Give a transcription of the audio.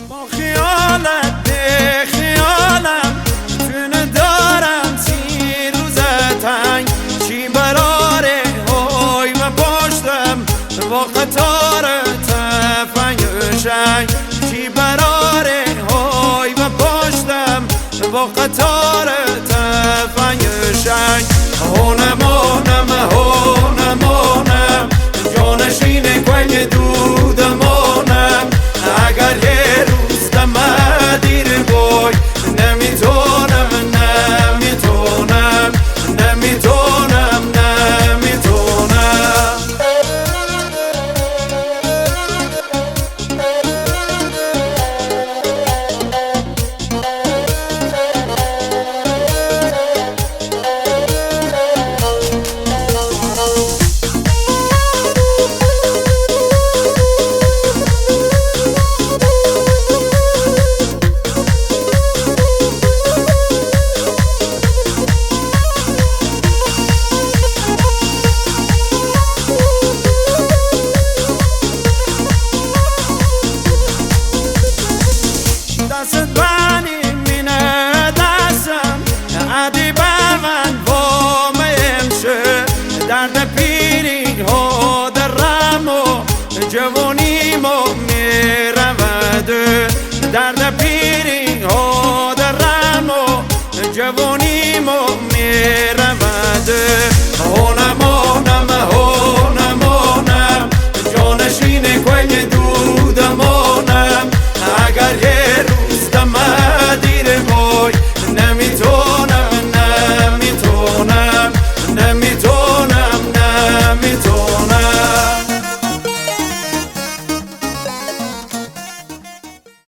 با خیالت به خیالم تونه دارم 30 روز تنگ چی براره های و پشتم با قطار تفنگ شنگ چی براره های و پشتم با قطار تفنگ شنگ هونمونم جانشین کنگ دودمونم اگر یه روز دم دیر بای نمیتونم دست بانی مینه دستم عدی بر من وام امشه درد پیری ها درم و جوانیمو میرود درد پیری ها درم و جوانیمو میرود